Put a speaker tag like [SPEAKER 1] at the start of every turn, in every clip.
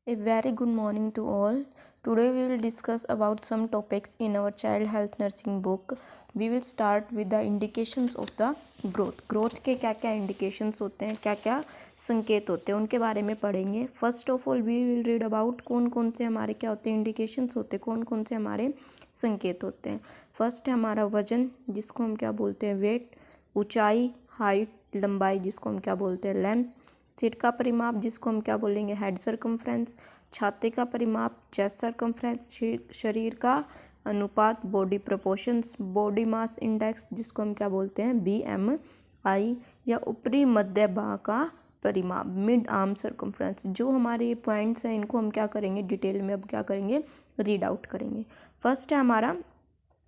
[SPEAKER 1] A very good morning to all. Today we will discuss about some topics in our child health nursing book. We will start with the indications of the growth. Growth के क्या क्या indications होते हैं, क्या क्या संकेत होते हैं, उनके बारे में पढ़ेंगे. First of all we will read about कौन कौन से हमारे क्या होते हैं indications होते हैं, कौन कौन से हमारे संकेत होते हैं. First है हमारा वजन, जिसको हम क्या बोलते हैं weight. ऊंचाई, हाइट, लंबाई, जिसको हम क्या बोलते हैं लेंथ. सिर का परिमाप, जिसको हम क्या बोलेंगे हेड सर्कम्फ्रेंस. छाती का परिमाप, चेस्ट सर्कम्फ्रेंस. शरीर का अनुपात, body proportions. Body mass index, जिसको हम क्या बोलते हैं BMI. या ऊपरी मध्य भाग का परिमाप, मिड आर्म सर्कम्फ्रेंस. जो हमारे ये पॉइंट्स हैं इनको हम क्या करेंगे डिटेल में अब क्या करेंगे रीड आउट करेंगे. फर्स्ट है हमारा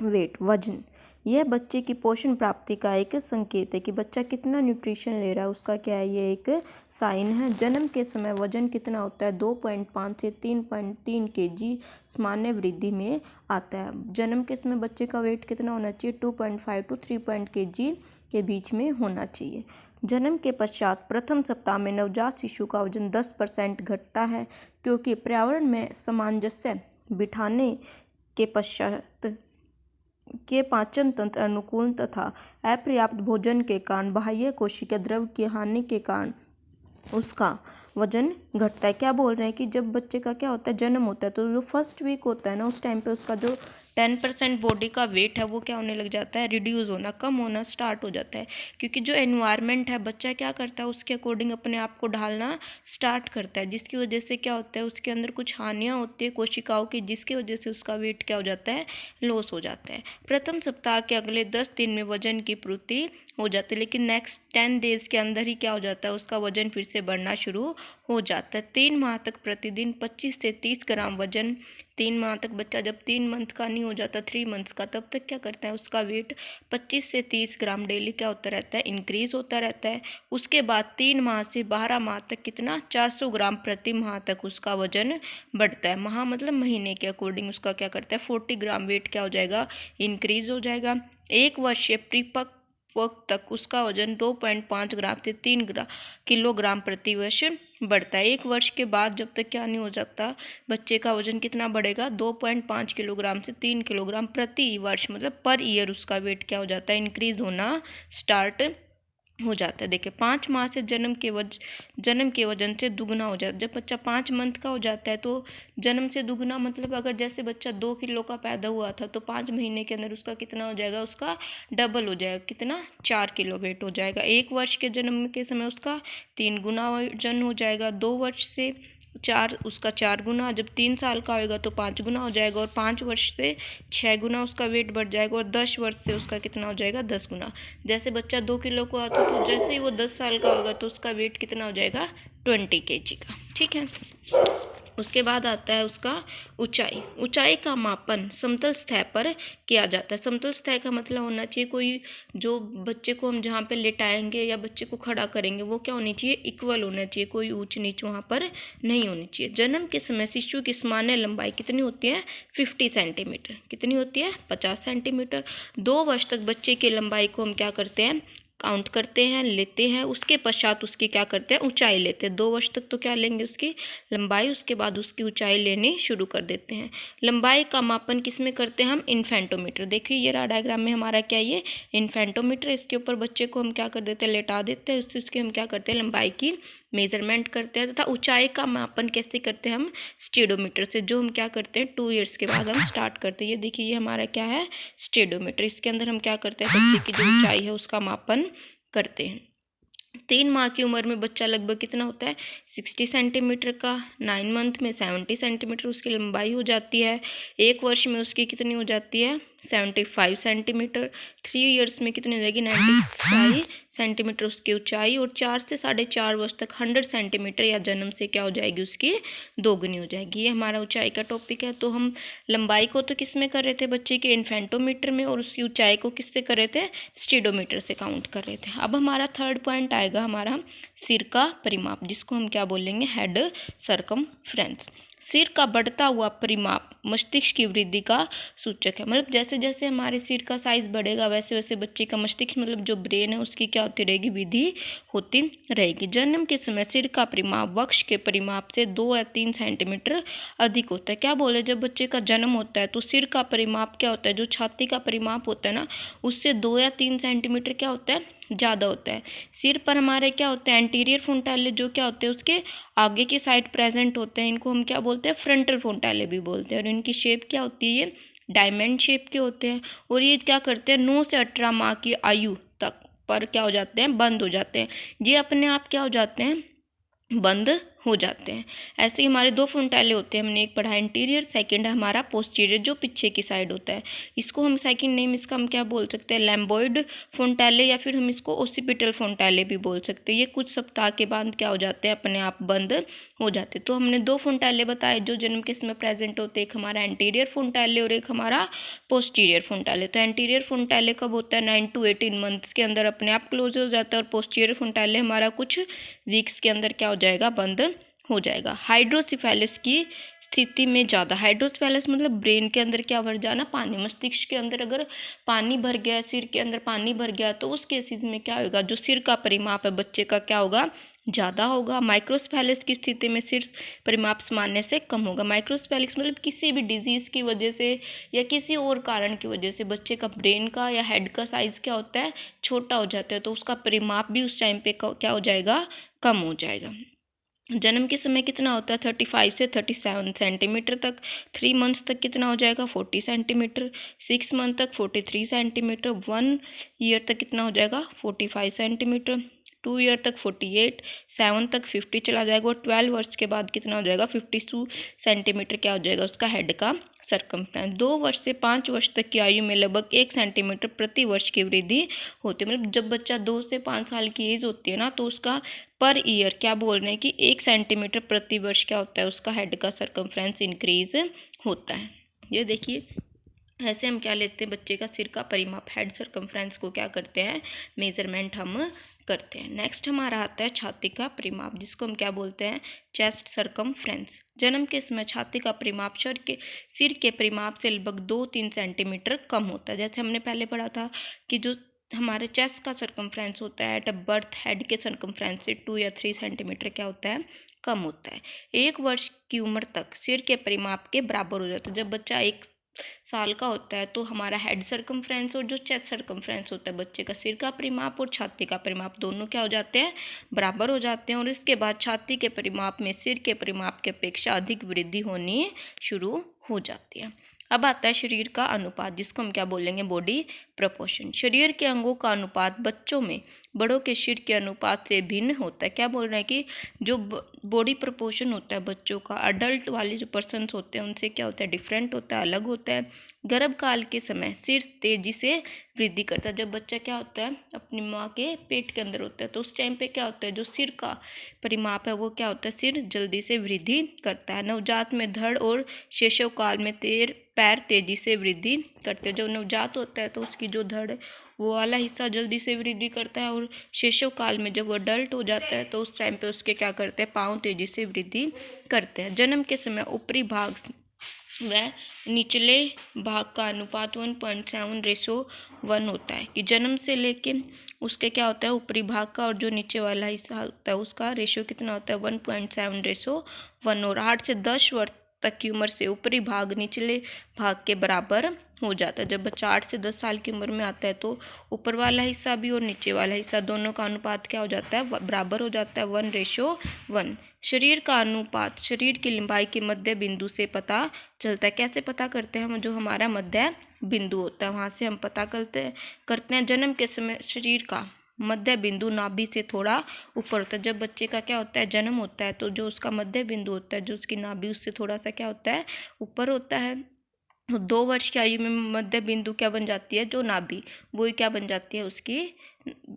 [SPEAKER 1] वेट, वजन. यह बच्चे की पोषण प्राप्ति का एक संकेत है कि बच्चा कितना न्यूट्रिशन ले रहा है, उसका क्या है ये एक साइन है. जन्म के समय वजन कितना होता है 2.5 से 3.3 kg सामान्य वृद्धि में आता है. जन्म के समय बच्चे का वेट कितना होना चाहिए 2.5 to 3 kg के बीच में होना चाहिए. जन्म के पश्चात प्रथम सप्ताह में नवजात शिशु का वजन 10% घटता है, क्योंकि पर्यावरण में सामंजस्य बिठाने के पश्चात के पाचन तंत्र अनुकूल तथा अपर्याप्त भोजन के कारण बाह्य कोशिका द्रव की हानि के कारण उसका वजन घटता है. क्या बोल रहे हैं कि जब बच्चे का क्या होता है जन्म होता है तो जो फर्स्ट वीक होता है ना उस टाइम पे उसका जो 10% बॉडी का वेट है वो क्या होने लग जाता है रिड्यूस होना, कम होना स्टार्ट हो जाता है. क्योंकि जो एनवायरनमेंट है बच्चा क्या करता है उसके अकॉर्डिंग अपने आप को ढालना स्टार्ट करता है, जिसकी वजह से क्या होता है उसके अंदर कुछ हानियाँ होती है कोशिकाओं की, जिसकी वजह से उसका वेट क्या हो जाता है लॉस हो जाता है. प्रथम सप्ताह के अगले 10 दिन में वजन की पूर्ति हो जाती है, लेकिन नेक्स्ट 10 डेज के अंदर ही क्या हो जाता है उसका वजन फिर से बढ़ना शुरू हो जाता है. 3 माह तक प्रतिदिन 25 से 30 ग्राम वजन. 3 माह तक बच्चा जब 3 मंथ का नहीं हो जाता 3 मंथ्स का, तब तक क्या करता है उसका वेट 25 से 30 ग्राम डेली क्या होता रहता है इंक्रीज होता रहता है. उसके बाद 3 माह से 12 माह तक कितना 400 ग्राम प्रति माह तक उसका वजन बढ़ता है. माह मतलब महीने के अकॉर्डिंग उसका क्या करता है 40 ग्राम वेट क्या हो जाएगा इंक्रीज हो जाएगा. 1 वर्षीय परिपक्व वक्त तक उसका वजन 2.5 ग्राम से 3 किलोग्राम प्रति वर्ष बढ़ता है. 1 वर्ष के बाद जब तक क्या नहीं हो जाता बच्चे का वजन कितना बढ़ेगा 2.5 किलोग्राम से 3 किलोग्राम प्रति वर्ष, मतलब पर ईयर उसका वेट क्या हो जाता है इंक्रीज होना स्टार्ट हो जाता है. देखिए 5 माह से जन्म के वजन से दुगना हो जाता है. जब बच्चा 5 मंथ का हो जाता है तो जन्म से दुगना मतलब अगर जैसे बच्चा 2 किलो का पैदा हुआ था तो 5 महीने के अंदर उसका कितना हो जाएगा उसका डबल हो जाएगा, कितना 4 किलो वेट हो जाएगा. 1 वर्ष के जन्म के समय उसका 3 गुना वजन हो जाएगा. 2 वर्ष से 4 उसका 4 गुना, जब 3 साल का होएगा तो 5 गुना हो जाएगा, और 5 वर्ष से 6 गुना उसका वेट बढ़ जाएगा, और 10 वर्ष से उसका कितना हो जाएगा 10 गुना. जैसे बच्चा 2 किलो का आता तो जैसे ही वो 10 साल का होगा तो उसका वेट कितना हो जाएगा 20 kg का. ठीक है. उसके बाद आता है उसका ऊंचाई का मापन समतल सतह पर किया जाता है. समतल सतह का मतलब होना चाहिए कोई जो बच्चे को हम जहाँ पे लेटाएंगे या बच्चे को खड़ा करेंगे वो क्या होनी चाहिए इक्वल होना चाहिए, कोई ऊंच नीच वहाँ पर नहीं होनी चाहिए. जन्म के समय शिशु की सामान्य लंबाई कितनी होती है 50 सेंटीमीटर. कितनी होती है 50 सेंटीमीटर. 2 वर्ष तक बच्चे की लंबाई को हम क्या करते हैं काउंट करते हैं लेते हैं. उसके पश्चात उसकी क्या करते हैं ऊंचाई लेते हैं. 2 वर्ष तक तो क्या लेंगे उसकी लंबाई, उसके बाद उसकी ऊंचाई लेनी शुरू कर देते हैं. लंबाई का मापन किस में करते हैं हम इन्फेंटोमीटर. देखिए ये रहा डायग्राम में हमारा क्या ये इन्फेंटोमीटर. इसके ऊपर बच्चे को हम क्या कर देते हैं लेटा देते हैं, उससे उसकी हम क्या करते हैं लंबाई की मेजरमेंट करते हैं. तथा ऊंचाई का मापन कैसे करते हैं हम स्टेडोमीटर से, जो हम क्या करते हैं 2 ईयर्स के बाद हम स्टार्ट करते हैं. ये देखिए ये हमारा क्या है स्टेडोमीटर. इसके अंदर हम क्या करते हैं बच्चे की जो ऊंचाई है उसका मापन करते हैं. 3 माह की उम्र में बच्चा लगभग कितना होता है 60 सेंटीमीटर का. 9 मंथ में 70 सेंटीमीटर उसकी लंबाई हो जाती है. 1 वर्ष में उसकी कितनी हो जाती है 75 सेंटीमीटर. 3 ईयर्स में कितनी हो जाएगी 95 सेंटीमीटर उसकी ऊंचाई. और 4 से 4.5 वर्ष तक 100 सेंटीमीटर या जन्म से क्या हो जाएगी उसकी दोगुनी हो जाएगी. ये हमारा ऊंचाई का टॉपिक है. तो हम लंबाई को तो किस में कर रहे थे बच्चे के इन्फेंटोमीटर में, और उसकी ऊंचाई को किससे कर रहे थे स्टेडोमीटर से काउंट कर रहे थे. अब हमारा थर्ड पॉइंट आएगा हमारा सिर का परिमाप, जिसको हम क्या बोलेंगे हेड सर्कमफ्रेंस. सिर का बढ़ता हुआ परिमाप मस्तिष्क की वृद्धि का सूचक है. मतलब जैसे जैसे जैसे हमारे सिर का साइज बढ़ेगा वैसे वैसे बच्चे का मस्तिष्क मतलब जो ब्रेन है उसकी क्या होती रहेगी, वृद्धि होती रहेगी। जन्म के समय सिर का परिमाप वक्ष के परिमाप से 2 या 3 सेंटीमीटर अधिक होता है। क्या बोले, जब बच्चे का जन्म होता है तो सिर का परिमाप क्या होता है, जो छाती का परिमाप होता है ना, उससे 2 या 3 सेंटीमीटर क्या होता है, ज़्यादा होता है। सिर पर हमारे क्या होते हैं, एंटीरियर फ्रंटाले जो क्या होते हैं उसके आगे की साइड प्रेजेंट होते हैं, इनको हम क्या बोलते हैं, फ्रंटल फ्रंटाले भी बोलते हैं। और इनकी शेप क्या होती है, ये डायमंड शेप के होते हैं। और ये क्या करते हैं, 9 से 18 माह की आयु तक पर क्या हो जाते हैं, बंद हो जाते हैं। ये अपने आप क्या हो जाते हैं, बंद हो जाते हैं। ऐसे ही हमारे 2 फ्रंटाले होते हैं, हमने एक पढ़ा इंटीरियर, सेकंड है हमारा पोस्टीरियर जो पीछे की साइड होता है। इसको हम सेकंड नेम इसका हम क्या बोल सकते हैं, लैम्बॉइड फ्रंटाले, या फिर हम इसको ओसिपिटल फ्रंटाले भी बोल सकते हैं। ये कुछ सप्ताह के बाद क्या हो जाते हैं, अपने आप बंद हो जाते हैं। तो हमने 2 फ्रंटाले बताए जो जन्म के समय प्रेजेंट होते हैं, एक हमारा एंटीरियर फ्रंटाले और एक हमारा पोस्टीरियर फ्रंटाले। तो एंटीरियर फ्रंटाले कब होता है, 9 to 18 मंथ्स के अंदर अपने आप क्लोज हो जाता है, और पोस्टीरियर फ्रंटाले हमारा कुछ वीक्स के अंदर क्या हो जाएगा, बंद हो जाएगा। हाइड्रोसिफेलिस की स्थिति में ज़्यादा, हाइड्रोसिफेलिस मतलब ब्रेन के अंदर क्या भर जाना, पानी। मस्तिष्क के अंदर अगर पानी भर गया, सिर के अंदर पानी भर गया, तो उस केसेस में क्या होगा, जो सिर का परिमाप है बच्चे का क्या होगा, ज़्यादा होगा। माइक्रोसेफेलिस की स्थिति में सिर परिमाप सामान्य से कम होगा। माइक्रोसेफेलिस मतलब किसी भी डिजीज़ की वजह से या किसी और कारण की वजह से बच्चे का ब्रेन का या हेड का साइज़ क्या होता है, छोटा हो जाता है, तो उसका परिमाप भी उस टाइम पे क्या हो जाएगा, कम हो जाएगा। जन्म के समय कितना होता है, 35 से 37 सेंटीमीटर तक। 3 मंथ्स तक कितना हो जाएगा, 40 सेंटीमीटर। 6 मंथ तक 43 सेंटीमीटर। 1 ईयर तक कितना हो जाएगा, 45 सेंटीमीटर। 2 ईयर तक 48। 7 तक 50 चला जाएगा। और 12 वर्ष के बाद कितना हो जाएगा, 52 सेंटीमीटर क्या हो जाएगा, उसका हेड का सरकमफ्रेंस। 2 वर्ष से 5 वर्ष तक की आयु में लगभग 1 सेंटीमीटर प्रति वर्ष की वृद्धि होती है। मतलब जब बच्चा 2 से 5 साल की एज होती है ना, तो उसका पर ईयर क्या बोल रहे हैं कि 1 सेंटीमीटर प्रति वर्ष क्या होता है, उसका हेड का सरकमफ्रेंस इंक्रीज होता है। ये देखिए, ऐसे हम क्या लेते हैं, बच्चे का सिर का परिमाप, हेड सरकमफ्रेंस को क्या करते हैं, मेजरमेंट हम करते हैं। नेक्स्ट हमारा आता है छाती का परिमाप, जिसको हम क्या बोलते हैं, चेस्ट सरकमफ्रेंस। जन्म के समय छाती का परिमाप सिर के परिमाप से लगभग 2-3 सेंटीमीटर कम होता है। जैसे हमने पहले पढ़ा था कि जो हमारे चेस्ट का सरकमफ्रेंस होता है एट अ बर्थ, हेड के सरकमफ्रेंस से 2 या 3 सेंटीमीटर क्या होता है, कम होता है। 1 वर्ष की उम्र तक सिर के परिमाप के बराबर हो जाता है। जब बच्चा 1 साल का होता है तो हमारा हेड सरकमफ्रेंस और जो चेस्ट सरकमफ्रेंस होता है बच्चे का, सिर का परिमाप और छाती का परिमाप दोनों क्या हो जाते हैं, बराबर हो जाते हैं। और इसके बाद छाती के परिमाप में सिर के परिमाप की अपेक्षा अधिक वृद्धि होनी शुरू हो जाती है। अब आता है शरीर का अनुपात, जिसको हम क्या बोलेंगे, बॉडी प्रपोर्शन। शरीर के अंगों का अनुपात बच्चों में बड़ों के शरीर के अनुपात से भिन्न होता है। क्या बोल रहे हैं कि जो बॉडी प्रपोर्शन होता है बच्चों का, अडल्ट वाले जो पर्सन्स होते हैं उनसे क्या होता है, डिफरेंट होता है, अलग होता है। गर्भकाल के समय सिर तेजी से वृद्धि करता है। जब बच्चा क्या होता है, अपनी माँ के पेट के अंदर होता है, तो उस टाइम पे क्या होता है, जो सिर का परिमाप है वो क्या होता है, सिर जल्दी से वृद्धि करता है। नवजात में धड़ और शैशव काल में पैर तेजी से वृद्धि करते हैं। जब नवजात होता है तो उसकी जो धड़ है वो वाला हिस्सा जल्दी से वृद्धि करता है, और शैशव काल में जब वो अडल्ट हो जाता है तो उस टाइम पे उसके क्या करते हैं, पाँव तेजी से वृद्धि करते हैं। जन्म के समय ऊपरी भाग व निचले भाग का अनुपात 1.7:1 होता है। कि जन्म से लेके उसके क्या होता है, ऊपरी भाग का और जो नीचे वाला हिस्सा होता है उसका रेशियो कितना होता है, 1.7:1। और 8 से 10 वर्ष तक की उम्र से ऊपरी भाग निचले भाग के बराबर हो जाता है। जब बच्चा 8 से 10 साल की उम्र में आता है तो ऊपर वाला हिस्सा भी और नीचे वाला हिस्सा दोनों का अनुपात क्या हो जाता है, बराबर हो जाता है, 1:1। शरीर का अनुपात शरीर की लंबाई के मध्य बिंदु से पता चलता है। कैसे पता करते हैं हम, जो हमारा मध्य बिंदु होता है वहाँ से हम पता करते हैं। जन्म के समय शरीर का मध्य बिंदु नाभि से थोड़ा ऊपर होता है। जब बच्चे का क्या होता है, जन्म होता है तो जो उसका मध्य बिंदु होता है, जो उसकी नाभि, उससे थोड़ा सा क्या होता है, ऊपर होता है। 2 वर्ष की आयु में मध्य बिंदु क्या बन जाती है, जो नाभि, वो क्या बन जाती है, उसकी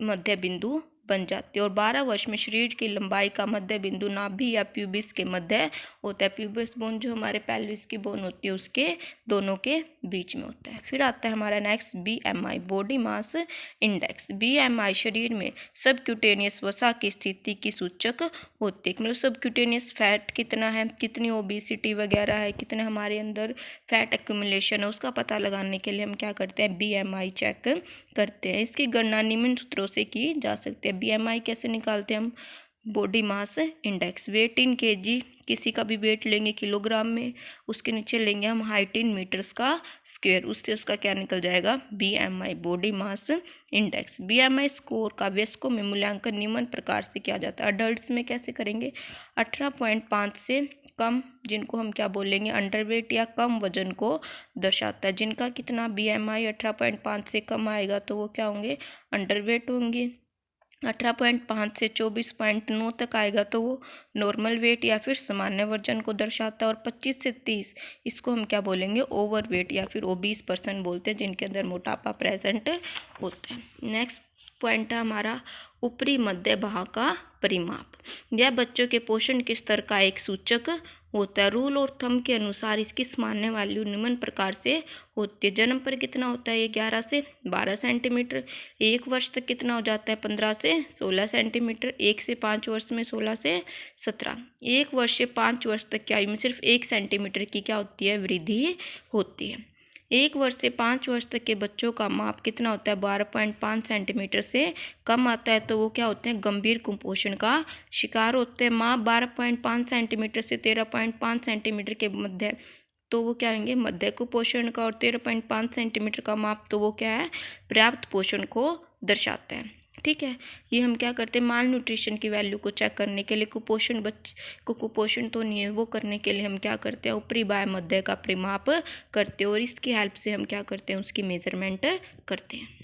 [SPEAKER 1] मध्य बिंदु बन जाती है। और 12 वर्ष में शरीर की लंबाई का मध्य बिंदु नाभि या प्यूबिस के मध्य होता है। प्यूबिस बोन जो हमारे पेल्विस की बोन होती है उसके दोनों के बीच में होता है। फिर आता है हमारा next BMI, body mass index. BMI शरीर में सबक्यूटेनियस वसा की स्थिति की सूचक होती है। मतलब सबक्यूटेनियस फैट कितना है, कितनी ओबेसिटी वगैरह है, कितने हमारे अंदर फैट एक्यूमुलेशन है, उसका पता लगाने के लिए हम क्या करते हैं, BMI चेक करते हैं। इसकी गणना निम्न सूत्रों से की जा सकती है। BMI कैसे निकालते हैं हम, बॉडी मास इंडेक्स, वेट इन केजी, किसी का भी वेट लेंगे किलोग्राम में, उसके नीचे लेंगे हम हाइट इन मीटर्स का स्क्वायर, उससे उसका क्या निकल जाएगा, BMI, body mass index. BMI score का वयस्कों में मूल्यांकन निम्न प्रकार से किया जाता है। अडल्ट्स में कैसे करेंगे, 18.5 से कम, जिनको हम क्या बोलेंगे, अंडरवेट या कम वजन को दर्शाता है। जिनका कितना BMI 18.5 से कम आएगा तो वो क्या होंगे, अंडरवेट होंगे। 18.5 से 24.9 तक आएगा तो वो नॉर्मल वेट या फिर सामान्य वजन को दर्शाता है। और 25 से 30 इसको हम क्या बोलेंगे, ओवर वेट या फिर ओबीस पर्सन बोलते हैं, जिनके अंदर मोटापा प्रेजेंट होता है। नेक्स्ट पॉइंट है हमारा ऊपरी मध्य भाग का परिमाप। यह बच्चों के पोषण के स्तर का एक सूचक होता है। रूल और थंब के अनुसार इसकी सामान्य वैल्यू निम्न प्रकार से होती है। जन्म पर कितना होता है, ये 11 से 12 सेंटीमीटर। 1 वर्ष तक कितना हो जाता है, 15 से 16 सेंटीमीटर। 1 से 5 वर्ष में 16 से 17। 1 वर्ष से 5 वर्ष तक की आयु में सिर्फ 1 सेंटीमीटर की क्या होती है, वृद्धि होती है। 1 वर्ष से 5 वर्ष तक के बच्चों का माप कितना होता है, 12.5 सेंटीमीटर से कम आता है तो वो क्या होते हैं, गंभीर कुपोषण का शिकार होते हैं। माप 12.5 सेंटीमीटर से 13.5 सेंटीमीटर के मध्य तो वो क्या होंगे, मध्य कुपोषण का। और 13.5 सेंटीमीटर का माप तो वो क्या है, पर्याप्त पोषण को दर्शाता है। ठीक है, ये हम क्या करते हैं, माल न्यूट्रिशन की वैल्यू को चेक करने के लिए, कुपोषण बच्चे को कुपोषण तो नहीं है वो करने के लिए हम क्या करते हैं, ऊपरी बाएं मध्य का परिमाप करते हैं और इसकी हेल्प से हम क्या करते हैं, उसकी मेजरमेंट करते हैं।